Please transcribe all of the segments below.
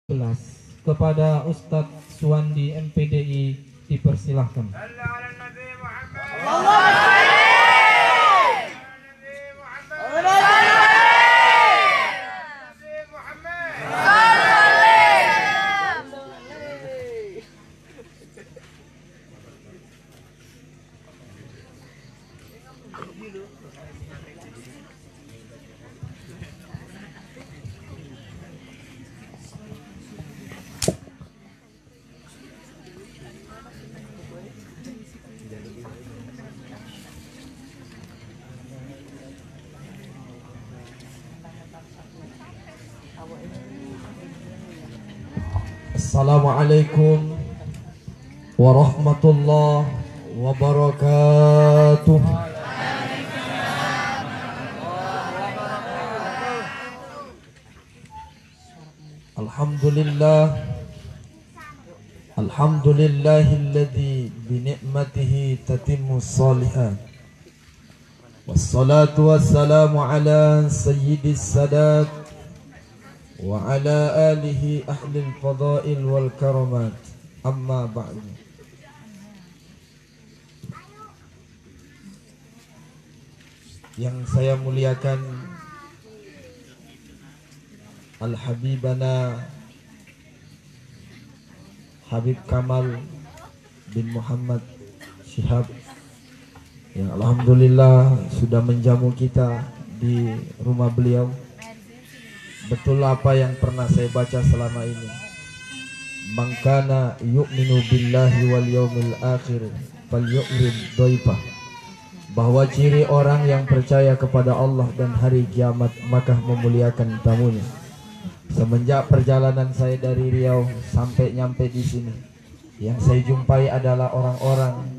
Kepada Ustadz Suwandi MPDI dipersilahkan. Assalamualaikum warahmatullahi wabarakatuh. Alhamdulillahilladzi bini'matihi tatimmus shalihat. Wassalatu wassalamu ala sayyidis sadat wa ala alihi ahlil fadail wal karamat. Amma ba'du. Yang saya muliakan Al-Habibana Habib Kamal bin Muhammad Syihab, yang alhamdulillah sudah menjamu kita di rumah beliau. Betul apa yang pernah saya baca selama ini. Man kana yu'minu billahi wal yaumil akhir falyukrim dhaifah. Bahwa ciri orang yang percaya kepada Allah dan hari kiamat maka memuliakan tamunya. Semenjak perjalanan saya dari Riau sampai nyampe di sini, yang saya jumpai adalah orang-orang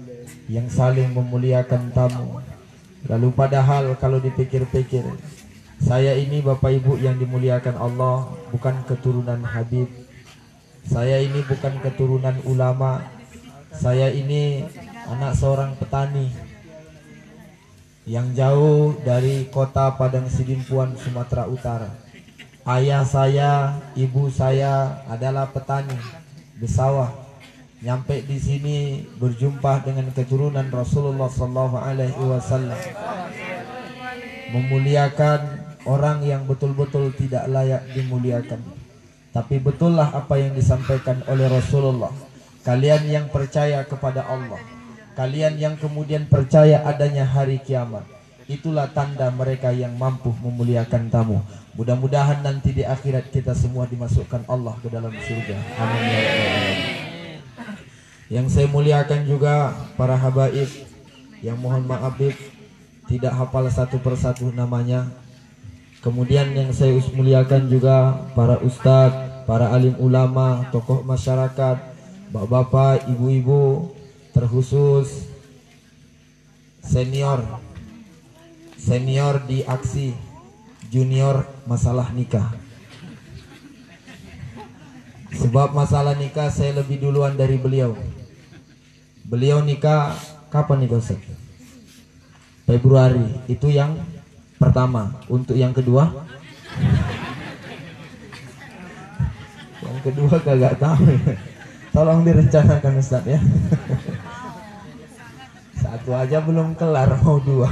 yang saling memuliakan tamu. Lalu padahal kalau dipikir-pikir, saya ini Bapak Ibu yang dimuliakan Allah bukan keturunan Habib. Saya ini bukan keturunan ulama. Saya ini anak seorang petani yang jauh dari kota Padang Sidimpuan, Sumatera Utara. Ayah saya, ibu saya adalah petani bersawah. Nyampe di sini berjumpa dengan keturunan Rasulullah SAW, memuliakan orang yang betul-betul tidak layak dimuliakan. Tapi betullah apa yang disampaikan oleh Rasulullah. Kalian yang percaya kepada Allah, kalian yang kemudian percaya adanya hari kiamat, itulah tanda mereka yang mampu memuliakan tamu. Mudah-mudahan nanti di akhirat kita semua dimasukkan Allah ke dalam surga. Amin ya rabbal alamin. Yang saya muliakan juga para habaib yang mohon maaf tidak hafal satu persatu namanya. Kemudian yang saya muliakan juga para ustadz, para alim ulama, tokoh masyarakat, bapak-bapak, ibu-ibu, terkhusus senior di aksi junior masalah nikah. Sebab masalah nikah saya lebih duluan dari beliau. Beliau nikah kapan nih Ustaz? Februari, itu yang pertama. Untuk yang kedua? Yang kedua kagak tahu ya. Tolong direncanakan Ustaz ya. Satu aja belum kelar, mau dua.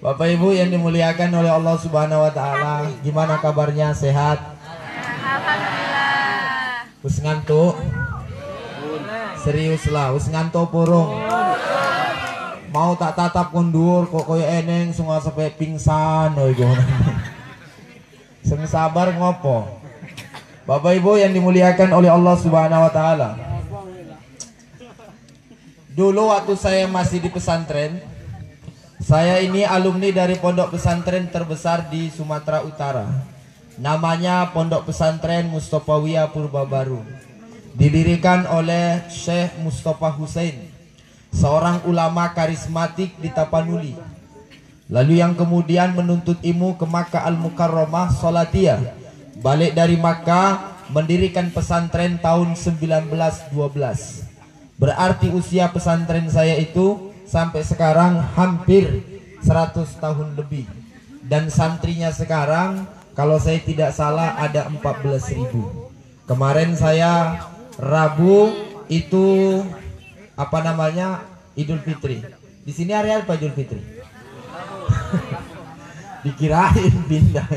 Bapak Ibu yang dimuliakan oleh Allah Subhanahu wa taala, gimana kabarnya? Sehat? Alhamdulillah. Wis ngantuk? Serius lah, wis ngantuk purung. Mau tak tatap kondur kok koyo eneng semua sampai pingsan oi gimana. Seng sabar ngopo. Bapak Ibu yang dimuliakan oleh Allah Subhanahu wa taala. Dulu waktu saya masih di pesantren, saya ini alumni dari pondok pesantren terbesar di Sumatera Utara. Namanya Pondok Pesantren Mustofawiyah Purbabaru. Didirikan oleh Syekh Mustafa Hussein, seorang ulama karismatik di Tapanuli. Lalu yang kemudian menuntut ilmu ke Makkah Al-Mukarramah Salatiyah. Balik dari Makkah mendirikan pesantren tahun 1912. Berarti usia pesantren saya itu sampai sekarang hampir 100 tahun lebih. Dan santrinya sekarang Kalau saya tidak salah ada 14.000. Kemarin saya Rabu itu apa namanya, Idul Fitri. Di sini hari apa Idul Fitri? Dikirain pindah.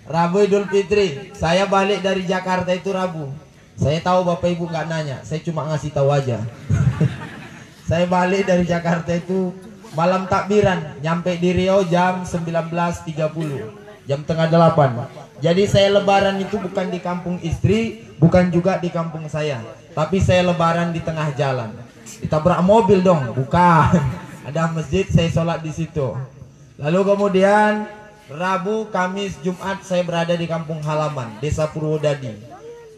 Rabu Idul Fitri. Saya balik dari Jakarta itu Rabu. Saya tahu Bapak Ibu nggak nanya, saya cuma ngasih tahu aja. Saya balik dari Jakarta itu malam takbiran, nyampe di Riau jam 19.30, jam tengah 8. Jadi saya lebaran itu bukan di kampung istri, bukan juga di kampung saya, tapi saya lebaran di tengah jalan. Ditabrak mobil dong, bukan. Ada masjid, saya sholat di situ. Lalu kemudian Rabu, Kamis, Jumat saya berada di kampung halaman, Desa Purwodadi.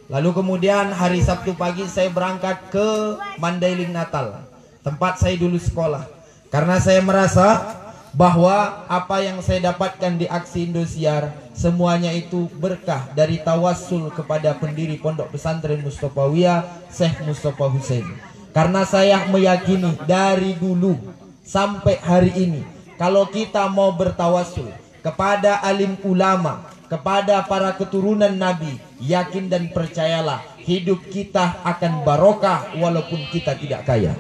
Lalu kemudian hari Sabtu pagi saya berangkat ke Mandailing Natal, tempat saya dulu sekolah. Karena saya merasa bahwa apa yang saya dapatkan di aksi Indosiar semuanya itu berkah dari tawassul kepada pendiri Pondok Pesantren Mustofawiyah, Syekh Mustafa Hussein. Karena saya meyakini dari dulu sampai hari ini, kalau kita mau bertawassul kepada alim ulama, kepada para keturunan Nabi, yakin dan percayalah hidup kita akan barokah walaupun kita tidak kaya.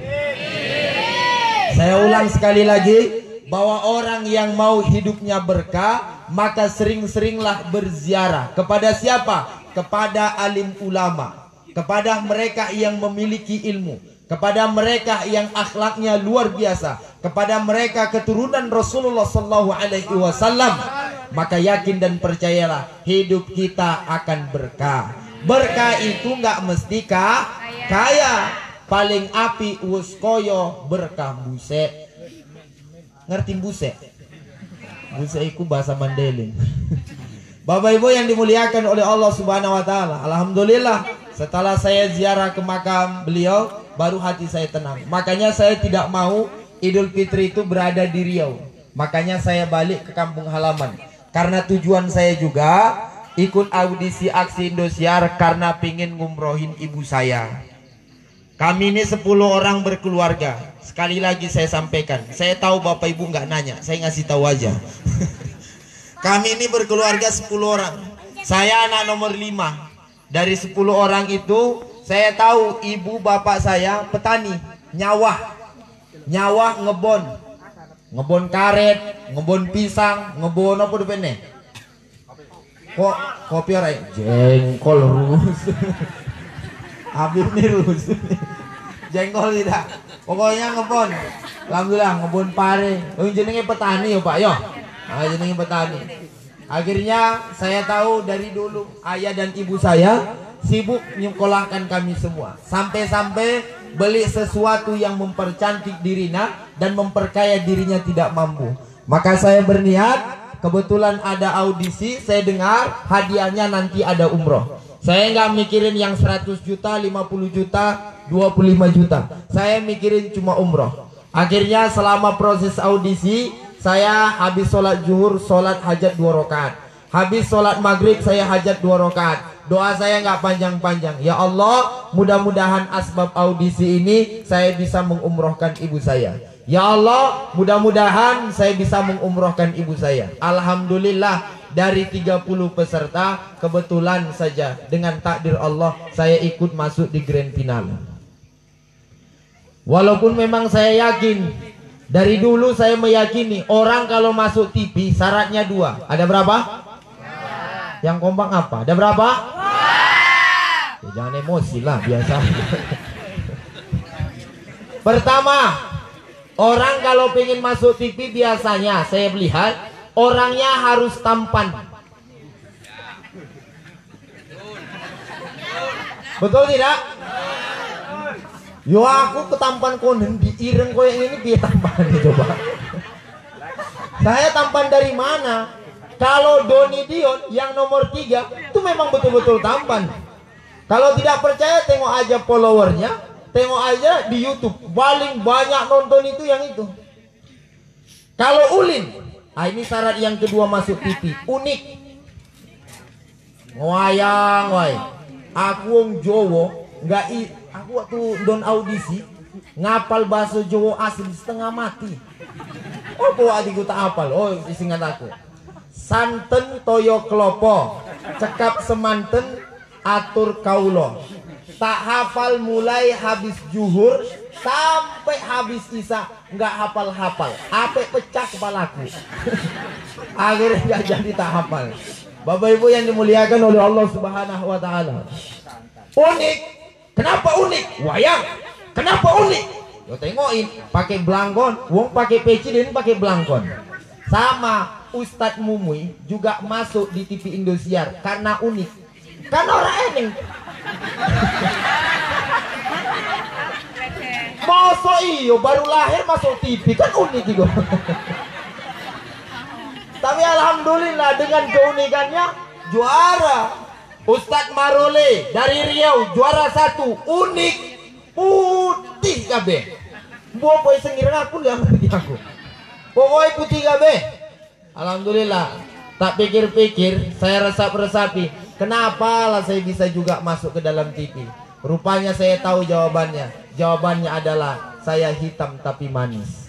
Saya ulang sekali lagi, bahwa orang yang mau hidupnya berkah, maka sering-seringlah berziarah. Kepada siapa? Kepada alim ulama, kepada mereka yang memiliki ilmu, kepada mereka yang akhlaknya luar biasa, kepada mereka keturunan Rasulullah SAW. Maka yakin dan percayalah hidup kita akan berkah. Berkah itu nggak mesti kaya. Paling api wus koyo berkah buse. Ngerti buse? Buse itu bahasa Mandailing. Bapak Ibu yang dimuliakan oleh Allah Subhanahu wa taala, alhamdulillah setelah saya ziarah ke makam beliau, baru hati saya tenang. Makanya saya tidak mau Idul Fitri itu berada di Riau. Makanya saya balik ke kampung halaman. Karena tujuan saya juga ikut audisi aksi Indosiar karena pingin ngumrohin ibu saya. Kami ini 10 orang berkeluarga. Sekali lagi saya sampaikan, saya tahu Bapak Ibu nggak nanya, saya ngasih tahu aja. Kami ini berkeluarga 10 orang. Saya anak nomor 5. Dari 10 orang itu, saya tahu ibu bapak saya petani, nyawah ngebon karet, ngebon pisang, ngebon apa depene? Kok kopi orang jengkol rus. Habis nih rus. Jengkol tidak. Pokoknya ngebon. Alhamdulillah ngebon pare. Oh jenenge petani ya Pak yo. Ah jenenge petani. Akhirnya saya tahu dari dulu ayah dan ibu saya sibuk menyekolahkan kami semua. Sampai-sampai beli sesuatu yang mempercantik dirinya dan memperkaya dirinya tidak mampu. Maka saya berniat, kebetulan ada audisi, saya dengar hadiahnya nanti ada umroh. Saya nggak mikirin yang 100 juta, 50 juta, 25 juta. Saya mikirin cuma umroh. Akhirnya selama proses audisi, saya habis sholat zuhur, sholat hajat 2 rakaat. Habis sholat maghrib, saya hajat 2 rakaat. Doa saya nggak panjang-panjang. Ya Allah, mudah-mudahan asbab audisi ini saya bisa mengumrohkan ibu saya. Ya Allah, mudah-mudahan saya bisa mengumrohkan ibu saya. Alhamdulillah, dari 30 peserta, kebetulan saja dengan takdir Allah saya ikut masuk di grand final. Walaupun memang saya yakin, dari dulu saya meyakini orang kalau masuk TV syaratnya 2. Ada berapa? Yang kompak apa? Ada berapa? Ya, jangan emosi lah, biasa. Pertama, orang kalau pengen masuk TV biasanya saya melihat orangnya harus tampan. Betul tidak? Yo aku ketampan konen diireng koyo ini biar tampan coba. Saya tampan dari mana? Kalau Doni Dion yang nomor 3 itu memang betul-betul tampan. Kalau tidak percaya tengok aja followernya, tengok aja di YouTube, paling banyak nonton itu yang itu. Kalau Ulin, ini syarat yang kedua masuk TV, unik. Wayang, way. Aku wong Jowo, aku waktu don audisi ngapal bahasa Jawa asli setengah mati. Oh, bawa adikku tak hafal. Oh, singkat aku. santen toyo klopo, cekap semanten atur kaulo. Tak hafal mulai habis zuhur sampai habis isya, nggak hafal-hafal. Ape pecah kepalaku. Akhirnya nggak jadi tak hafal. Bapak Ibu yang dimuliakan oleh Allah Subhanahu wa taala. Unik. Kenapa unik? Wayang. Kenapa unik? Yo tengokin, pakai belangkon, wong pakai peci dan pakai belangkon. Sama Ustadz Mumui juga masuk di TV Indosiar karena unik. Karena orang eneng. Masa iyo baru lahir masuk TV kan unik gitu. Tapi alhamdulillah dengan keunikannya juara. Ustadz Marole dari Riau juara 1, unik, putih kabeh. Buat poin sengirang aku nggak ngerti aku. Pokoknya putih kabeh. Alhamdulillah. Tak pikir-pikir, saya resap-resapi. Kenapa lah saya bisa juga masuk ke dalam TV? Rupanya saya tahu jawabannya. Jawabannya adalah saya hitam tapi manis.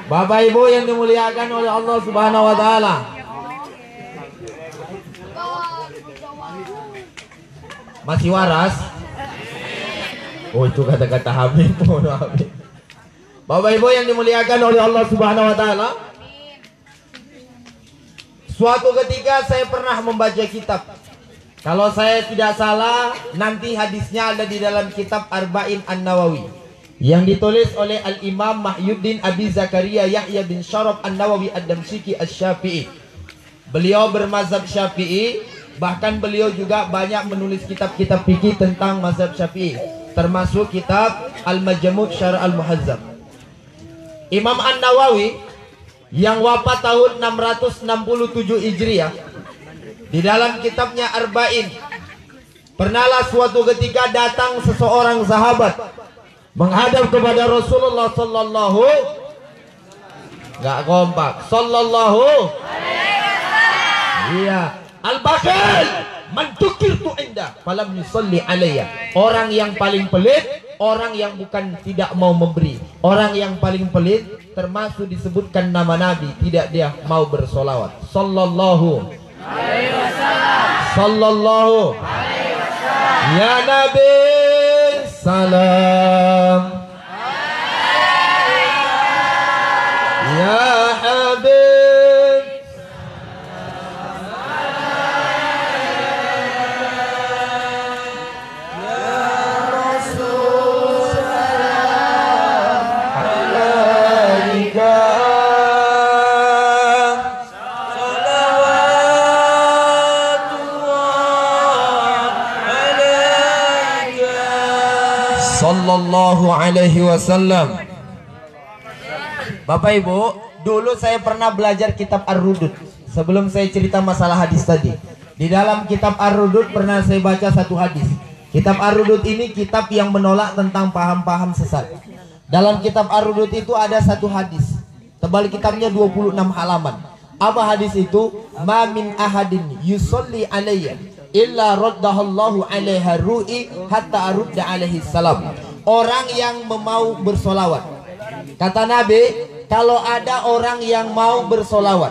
Bapak Ibu yang dimuliakan oleh Allah Subhanahu wa taala. Masih waras? Oh, itu kata-kata Habib. Bapak Ibu yang dimuliakan oleh Allah Subhanahu wa taala. Suatu ketika saya pernah membaca kitab. Kalau saya tidak salah, nanti hadisnya ada di dalam kitab Arba'in An-Nawawi yang ditulis oleh Al-Imam Mahyuddin Abi Zakaria Yahya bin Syaraf An-Nawawi Ad-Damsyiki Asy-Syafi'i. Beliau bermazhab Syafi'i, bahkan beliau juga banyak menulis kitab-kitab fikih tentang mazhab Syafi'i, termasuk kitab Al-Majmu' Syarh Al-Muhazzab. Imam An-Nawawi yang wafat tahun 667 Hijriah, di dalam kitabnya Arba'in, pernahlah suatu ketika datang seseorang sahabat menghadap kepada Rasulullah sallallahu, nggak kompak, sallallahu, iya, al-bakhil man tukirtu indah falam yusalli alayya. Orang yang paling pelit, orang yang bukan tidak mau memberi. Orang yang paling pelit termasuk disebutkan nama Nabi, tidak dia mau bersolawat. Sallallahu alaihi wasallam. Sallallahu alaihi wasallam. Ya Nabi salam. Ya Habib sallallahu alaihi wasallam. Bapak Ibu, dulu saya pernah belajar kitab Ar-Rudud. Sebelum saya cerita masalah hadis tadi, di dalam kitab Ar-Rudud pernah saya baca satu hadis. Kitab Ar-Rudud ini kitab yang menolak tentang paham-paham sesat. Dalam kitab Ar-Rudud itu ada satu hadis, tebal kitabnya 26 halaman. Apa hadis itu? Ma min ahadin yusolli alayya illa raddahallahu alaiha ru'i hatta arudda alaihi salam. Orang yang mau bersolawat, kata Nabi, kalau ada orang yang mau bersolawat,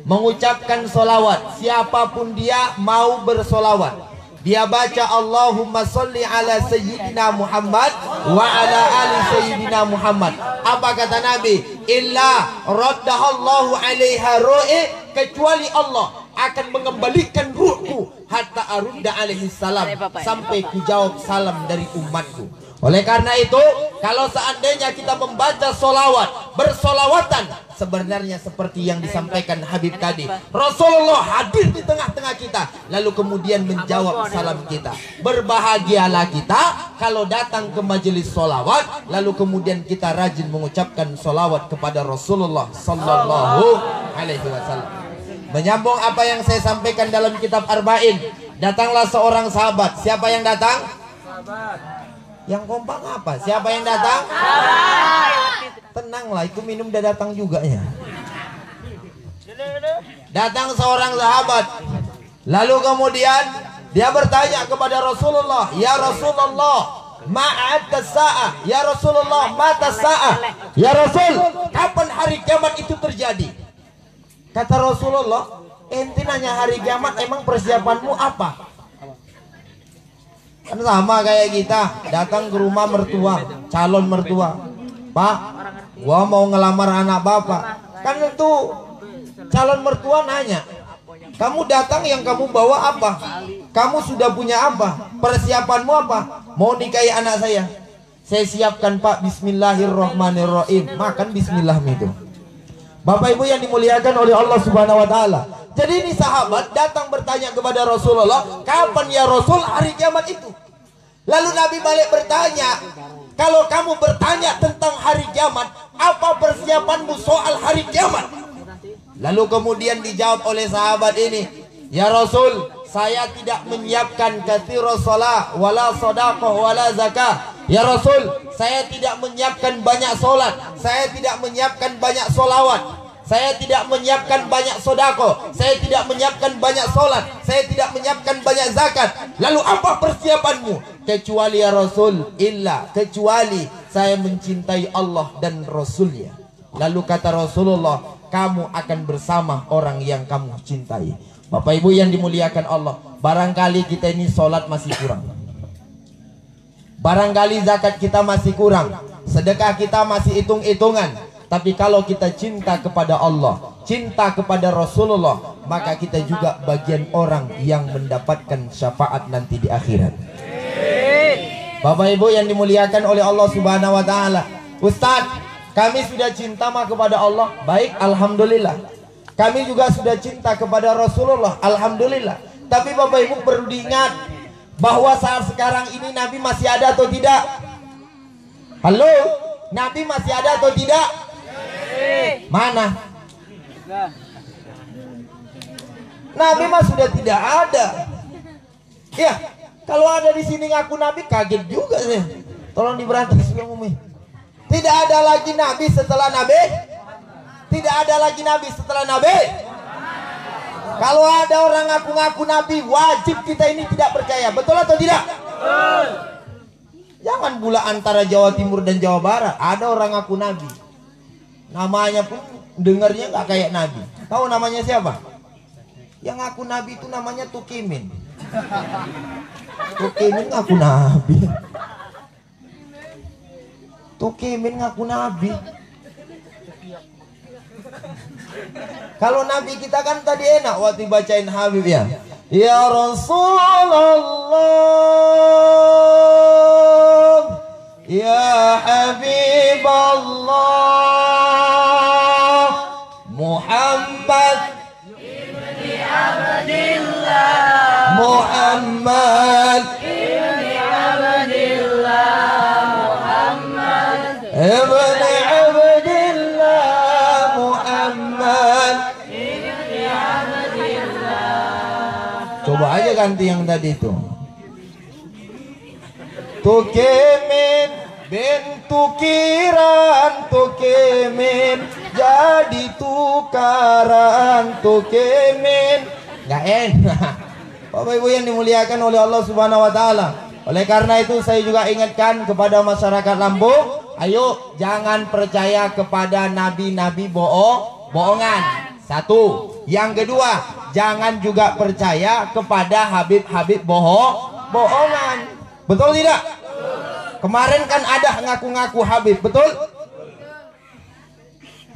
mengucapkan solawat, siapapun dia mau bersolawat, dia baca Allahumma sholli ala sayyidina Muhammad wa ala ali sayyidina Muhammad. Apa kata Nabi? Illa raddahallahu alaiha ru'i, kecuali Allah akan mengembalikan ruhku hatta arudda alaihi salam, sampai ku jawab salam dari umatku. Oleh karena itu, kalau seandainya kita membaca solawat, bersolawatan, sebenarnya seperti yang disampaikan Habib tadi, Rasulullah hadir di tengah-tengah kita, lalu kemudian menjawab salam kita. Berbahagialah kita kalau datang ke majelis solawat, lalu kemudian kita rajin mengucapkan solawat kepada Rasulullah sallallahu alaihi wasallam. Menyambung apa yang saya sampaikan dalam kitab Arba'in, datanglah seorang sahabat. Siapa yang datang? Sahabat. Yang kompak apa? Siapa yang datang? Tenanglah, itu minum udah datang juga ya. Datang seorang sahabat, lalu kemudian dia bertanya kepada Rasulullah, ya Rasulullah, ma'ata sa'ah. Ya Rasulullah, mata sa'ah. Ya Rasul, kapan hari kiamat itu terjadi? Kata Rasulullah, ente nanya hari kiamat, emang persiapanmu apa? Kan sama kayak kita datang ke rumah mertua, calon mertua. Pak, gua mau ngelamar anak bapak. Kan itu calon mertua nanya, kamu datang yang kamu bawa apa? Kamu sudah punya apa? Persiapanmu apa? Mau nikahi anak saya. Saya siapkan Pak, bismillahirrahmanirrahim. Makan bismillah itu. Bapak Ibu yang dimuliakan oleh Allah Subhanahu wa taala. Jadi ini sahabat datang bertanya kepada Rasulullah, kapan ya Rasul hari kiamat itu? Lalu Nabi balik bertanya, kalau kamu bertanya tentang hari kiamat, apa persiapanmu soal hari kiamat? Lalu kemudian dijawab oleh sahabat ini, ya Rasul, saya tidak menyiapkan katsirus shalah wala shadaqah wala zakah. Ya Rasul, saya tidak menyiapkan banyak solat, saya tidak menyiapkan banyak solawat, saya tidak menyiapkan banyak sodako, saya tidak menyiapkan banyak solat, saya tidak menyiapkan banyak zakat. Lalu apa persiapanmu? Kecuali ya Rasul, kecuali saya mencintai Allah dan Rasulnya. Lalu kata Rasulullah, kamu akan bersama orang yang kamu cintai. Bapak Ibu yang dimuliakan Allah, barangkali kita ini solat masih kurang, barangkali zakat kita masih kurang, sedekah kita masih hitung-hitungan. Tapi kalau kita cinta kepada Allah, cinta kepada Rasulullah, maka kita juga bagian orang yang mendapatkan syafaat nanti di akhirat. Bapak Ibu yang dimuliakan oleh Allah Subhanahu wa taala. Ustadz, kami sudah cinta kepada Allah. Baik, alhamdulillah. Kami juga sudah cinta kepada Rasulullah, alhamdulillah. Tapi Bapak Ibu perlu diingat bahwa saat sekarang ini Nabi masih ada atau tidak? Halo, Nabi masih ada atau tidak? Mana? Nabi mah sudah tidak ada. Ya, kalau ada di sini ngaku Nabi, kaget juga sih. Tolong diberantas Umi. Tidak ada lagi Nabi setelah Nabi. Tidak ada lagi Nabi setelah Nabi. Kalau ada orang ngaku-ngaku Nabi, wajib kita ini tidak percaya. Betul atau tidak? Betul. Jangan pula antara Jawa Timur dan Jawa Barat ada orang ngaku Nabi, namanya pun dengarnya nggak kayak Nabi. Tahu namanya siapa? Yang ngaku Nabi itu namanya Tukimin. Tukimin ngaku Nabi. Tukimin ngaku Nabi. Kalau Nabi kita kan tadi enak waktu bacain Habib ya. Ya Rasulullah, ya Habib Allah, Muhammad ibni Abdillah, Muhammad ibni Abdillah, Muhammad ibni Abdillah, Muhammad ibni Abdillah. Coba aja ganti yang tadi itu. Tukimin bin tukiran, Tukimin jadi tukaran, Tukimin. Nggak enak. Bapak Ibu yang dimuliakan oleh Allah Subhanahu wa taala. Oleh karena itu saya juga ingatkan kepada masyarakat Lampung, ayo jangan percaya kepada nabi-nabi bohongan. Satu. Yang kedua, jangan juga percaya kepada habib-habib bohongan. Betul tidak? Kemarin kan ada ngaku-ngaku habib, betul?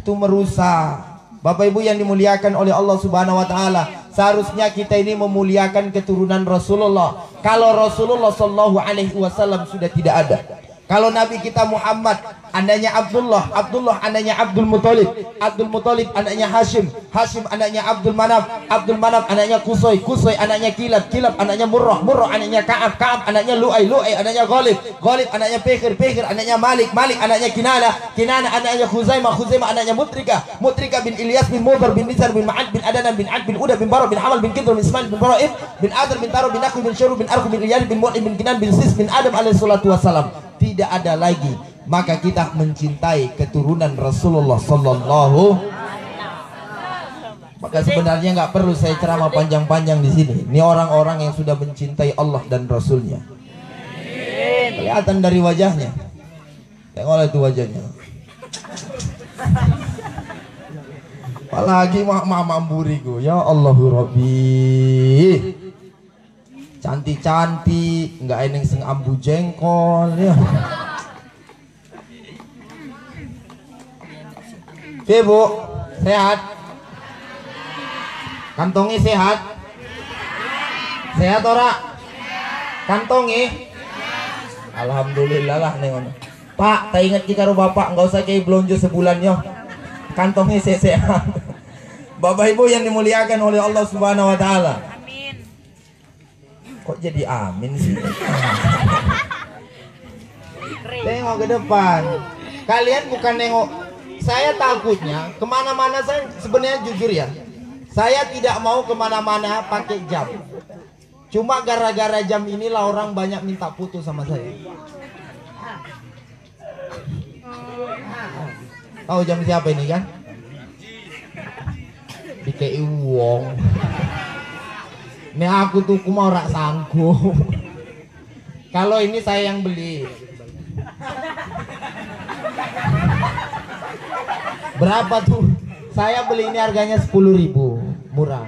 Itu merusak. Bapak Ibu yang dimuliakan oleh Allah Subhanahu wa taala, seharusnya kita ini memuliakan keturunan Rasulullah. Kalau Rasulullah Shallallahu alaihi wasallam sudah tidak ada, kalau Nabi kita Muhammad anaknya Abdullah, Abdullah anaknya Abdul Muthalib, Abdul Muthalib anaknya Hashim, Hashim anaknya Abdul Manaf, Abdul Manaf anaknya Qusay, Qusay anaknya Kilab, Kilab anaknya Murrah, Murrah anaknya Ka'ab, Ka'ab anaknya Lu'ay, Lu'ay anaknya Ghalib, Ghalib anaknya Fikhr, Fikhr anaknya Malik, Malik anaknya Kinana, Kinana anaknya Khuzaimah, Khuzaimah anaknya Mutrika, Mutrika bin Ilyas bin Mudhar bin Nizar bin Ma'ad bin Adnan bin Ad bin Uda bin Bara bin Hamal bin Kidr bin Ismail bin Bara'ib bin Adar bin Taro bin Akhi bin Syuru bin Arku bin Iyad bin Mu'in bin Kinan bin Sis bin Adam alaihi salatu wassalam. Tidak ada lagi, maka kita mencintai keturunan Rasulullah Sallallahu. Maka sebenarnya nggak perlu saya ceramah panjang-panjang di sini. Ini orang-orang yang sudah mencintai Allah dan Rasulnya. Kelihatan dari wajahnya. Tengoklah itu wajahnya. Apalagi mak buriku. Ya Allahu Rabbi. Cantik-cantik, nggak eneng sing ambu jengkol ya. Bu, sehat? Kantongi sehat? Sehat ora? Kantongi? Alhamdulillah lah nih. Pak, tak ingat kita bapak nggak usah kayak belanja sebulan yo. Kantongi sehat. Bapak Ibu yang dimuliakan oleh Allah Subhanahu Wa Taala. Kok jadi amin sih? Tengok ke depan. Kalian bukan nengok. Saya takutnya kemana-mana. Saya sebenarnya jujur ya, saya tidak mau kemana-mana pakai jam. Cuma gara-gara jam inilah orang banyak minta putus sama saya. Tahu jam siapa ini kan? Dikei wong. Ini aku tuh mau rak sanggup. Kalau ini saya yang beli. Berapa tuh? Saya beli ini harganya 10.000, murah.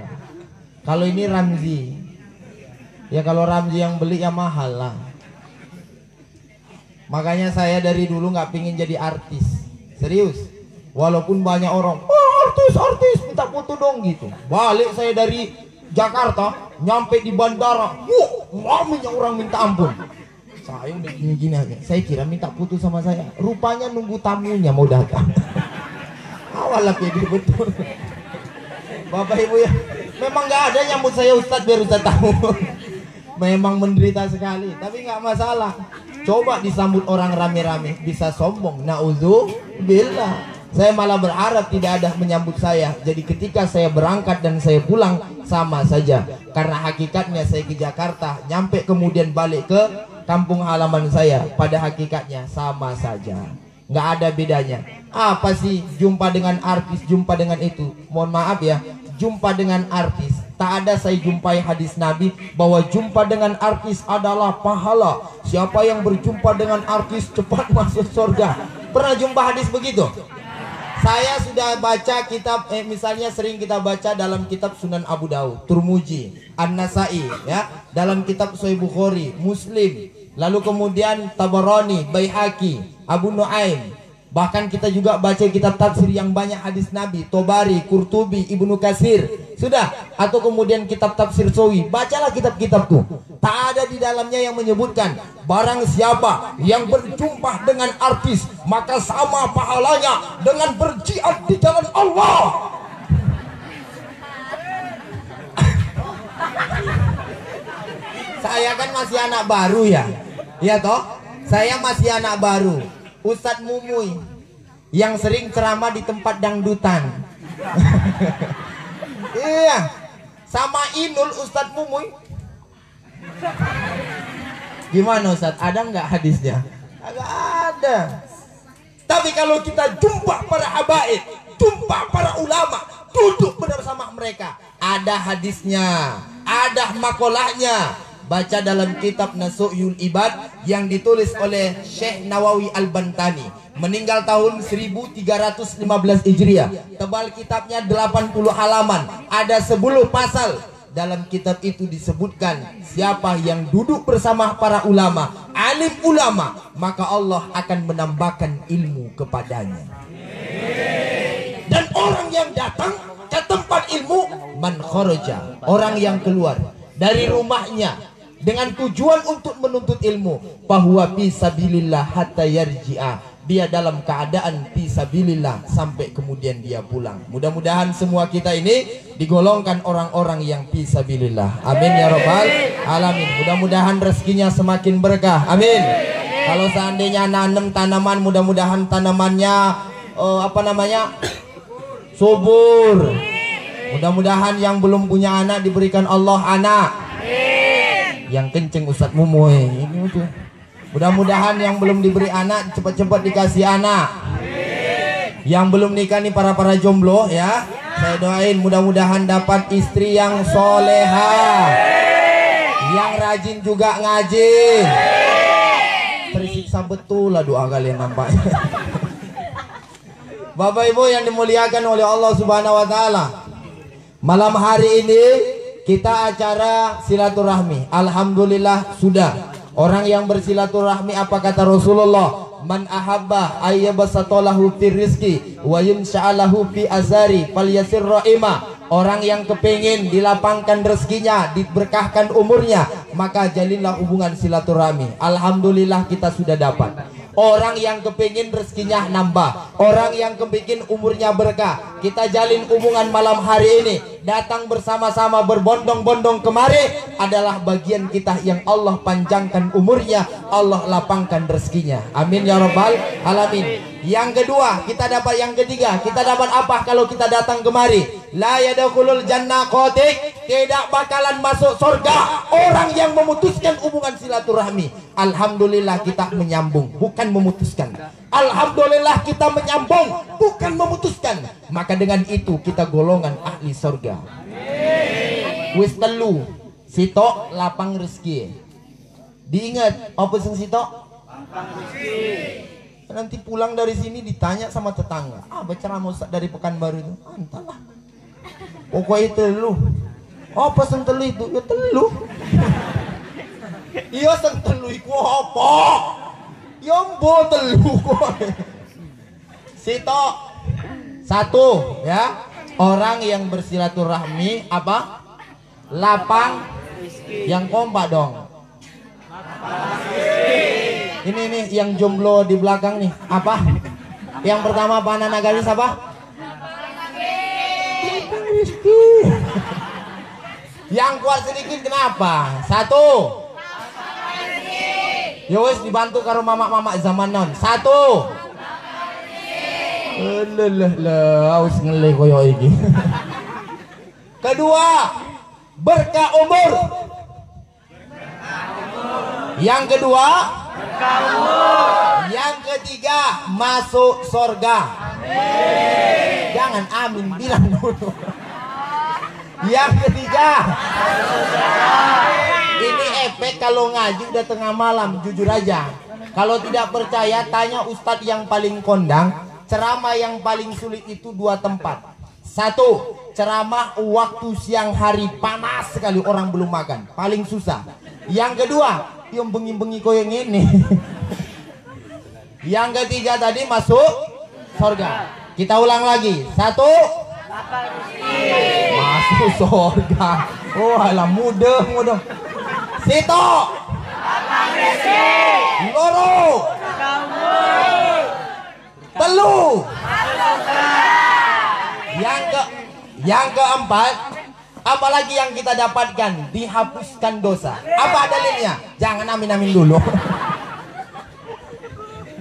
Kalau ini Ramzi. Ya kalau Ramzi yang beli ya mahal lah. Makanya saya dari dulu nggak pingin jadi artis. Serius. Walaupun banyak orang, oh, artis minta foto dong gitu. Balik saya dari Jakarta, nyampe di bandara, maminya orang minta ampun. Saya udah gini aja. Saya kira minta foto sama saya. Rupanya nunggu tamunya mau datang. Awalah pede betul. Bapak Ibu ya, memang nggak ada nyambut saya Ustadz biar Ustadz tahu. Memang menderita sekali, tapi nggak masalah. Coba disambut orang rame-rame, bisa sombong. Na'udzubillah. Saya malah berharap tidak ada menyambut saya. Jadi ketika saya berangkat dan saya pulang sama saja. Karena hakikatnya saya ke Jakarta, nyampe kemudian balik ke kampung halaman saya. Pada hakikatnya sama saja. Nggak ada bedanya. Apa sih jumpa dengan artis, jumpa dengan itu? Mohon maaf ya, jumpa dengan artis. Tak ada saya jumpai hadis Nabi bahwa jumpa dengan artis adalah pahala. Siapa yang berjumpa dengan artis cepat masuk surga. Pernah jumpa hadis begitu? Saya sudah baca kitab, misalnya sering kita baca dalam kitab Sunan Abu Daud, Turmuji, An-Nasai, ya, dalam kitab Sahih Bukhari, Muslim, lalu kemudian Tabarani, Baihaqi, Abu Nuaim. Bahkan kita juga baca kitab tafsir yang banyak hadis Nabi, Tobari, Qurtubi, Ibnu Katsir. Sudah, atau kemudian kitab tafsir Sawi. Bacalah kitab-kitab tuh. Tak ada di dalamnya yang menyebutkan barang siapa yang berjumpa dengan artis maka sama pahalanya dengan berjihad di jalan Allah. Saya kan masih anak baru ya. Iya toh? Saya masih anak baru. Ustadz Mumuy yang sering ceramah di tempat dangdutan. Iya, sama Inul Ustadz Mumuy. Gimana Ustadz? Ada nggak hadisnya? Agak ada. Tapi kalau kita jumpa para habaib, jumpa para ulama, duduk bersama mereka, ada hadisnya, ada makolahnya. Baca dalam kitab Nasu'yul Ibad yang ditulis oleh Syekh Nawawi Al-Bantani, meninggal tahun 1315 Hijriah. Tebal kitabnya 80 halaman, ada 10 pasal. Dalam kitab itu disebutkan siapa yang duduk bersama para ulama, alim ulama, maka Allah akan menambahkan ilmu kepadanya. Dan orang yang datang ke tempat ilmu, man kharaja, orang yang keluar dari rumahnya dengan tujuan untuk menuntut ilmu, bahwa fisabilillah hatta yarji'a, dia dalam keadaan fisabilillah sampai kemudian dia pulang. Mudah-mudahan semua kita ini digolongkan orang-orang yang fisabilillah. Amin ya rabbal alamin. Mudah-mudahan rezekinya semakin berkah. Amin. Kalau seandainya nanam tanaman, mudah-mudahan tanamannya subur. Mudah-mudahan yang belum punya anak diberikan Allah anak. Yang kenceng Ustadz Mumuy ini tuh. Mudah-mudahan yang belum diberi anak cepat-cepat dikasih anak. Yang belum nikah nih para jomblo ya, saya doain mudah-mudahan dapat istri yang soleha, yang rajin juga ngaji, tersiksa betul lah doa kalian nampaknya. Bapak Ibu yang dimuliakan oleh Allah Subhanahu wa taala. Malam hari ini kita acara silaturahmi. Alhamdulillah sudah. Orang yang bersilaturahmi apa kata Rasulullah? Man ahabba ayyabasatalahu fi rizki wa yunsha'alahu fi azari falyasir ra'ima. Orang yang kepingin dilapangkan rezekinya, diberkahkan umurnya, maka jalinlah hubungan silaturahmi. Alhamdulillah kita sudah dapat. Orang yang kepingin rezekinya nambah, orang yang kepingin umurnya berkah, kita jalin hubungan malam hari ini. Datang bersama-sama berbondong-bondong kemari adalah bagian kita yang Allah panjangkan umurnya, Allah lapangkan rezekinya. Amin ya rabbal alamin. Yang kedua, kita dapat yang ketiga, kita dapat apa kalau kita datang kemari? La yadkhulul jannah qatik, tidak bakalan masuk surga orang yang memutuskan hubungan silaturahmi. Alhamdulillah kita menyambung, bukan memutuskan. Alhamdulillah kita menyambung, bukan memutuskan. Maka dengan itu kita golongan ahli surga. Wis telu, sitok lapang rezeki. Diingat apa sing sitok? Lapang rezeki. Nanti pulang dari sini ditanya sama tetangga, ceramah Ustaz dari Pekanbaru itu, entahlah. Pokoknya telu. Apa sing telu itu? Ya telu. Iya sing telu iku apa? Ya mbo telu kok. Sitok. Satu ya. Orang yang bersilaturahmi apa? Lapang. Yang kompak dong. Ini nih yang jomblo di belakang nih. Apa? Yang pertama Pana Nagaris apa? Yang kuat sedikit kenapa? Satu. Yowes dibantu karo mamak-mamak zaman non. Satu. Aus ngelih koyo iki. Kedua, berkah umur. Yang kedua, berkah umur. Yang ketiga, masuk surga. Jangan amin, bilang dulu. Yang ketiga, ini efek kalau ngaji udah tengah malam, jujur aja. Kalau tidak percaya, tanya ustadz yang paling kondang. Ceramah yang paling sulit itu dua tempat. Satu, ceramah waktu siang hari panas sekali, orang belum makan, paling susah. Yang kedua, yang bengi-bengi koyong ini. Yang ketiga tadi masuk surga. Kita ulang lagi. Satu, masuk surga. Oh alah, mudah. Situ, loro, telu. Yang keempat, apalagi yang kita dapatkan? Dihapuskan dosa. Apa dalilnya? Jangan amin-amin dulu.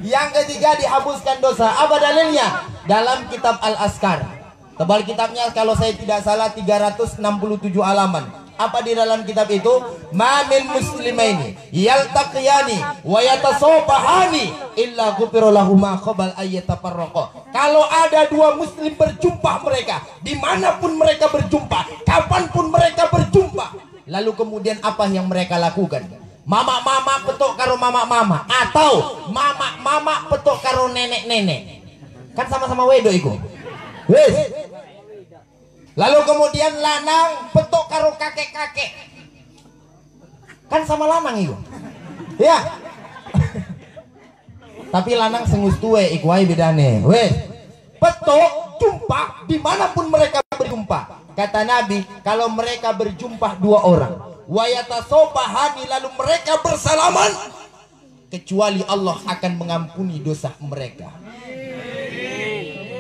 Yang ketiga, dihapuskan dosa. Apa dalilnya? Dalam kitab Al-Askar. Tebal kitabnya kalau saya tidak salah 367 halaman. Apa di dalam kitab itu? Ma min muslimaini yaltaqiyani wa yatasabahani illa ghufira lahum ma qabal ayyatafarraqa. Kalau ada dua muslim berjumpa mereka, dimanapun mereka berjumpa, kapanpun mereka berjumpa, lalu kemudian apa yang mereka lakukan? Mama-mama petok karo mama-mama, atau mama-mama petok karo nenek-nenek. Kan sama-sama wedo iku. Wes. Lalu kemudian lanang petok karo kakek-kakek. Kan sama lanang itu. Ya. Tapi lanang sengus tuwe iku wae bedane. Wes. Petok jumpa dimanapun mereka berjumpa. Kata Nabi, kalau mereka berjumpa dua orang, wayatasobahani, lalu mereka bersalaman, kecuali Allah akan mengampuni dosa mereka.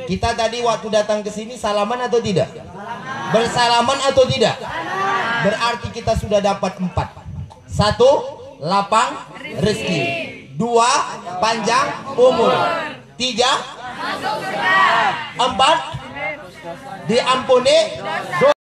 Kita tadi waktu datang ke sini salaman atau tidak? Bersalaman atau tidak? Berarti kita sudah dapat 4. 1, lapang rezeki. 2, panjang umur. 3, 4, diampuni dosa.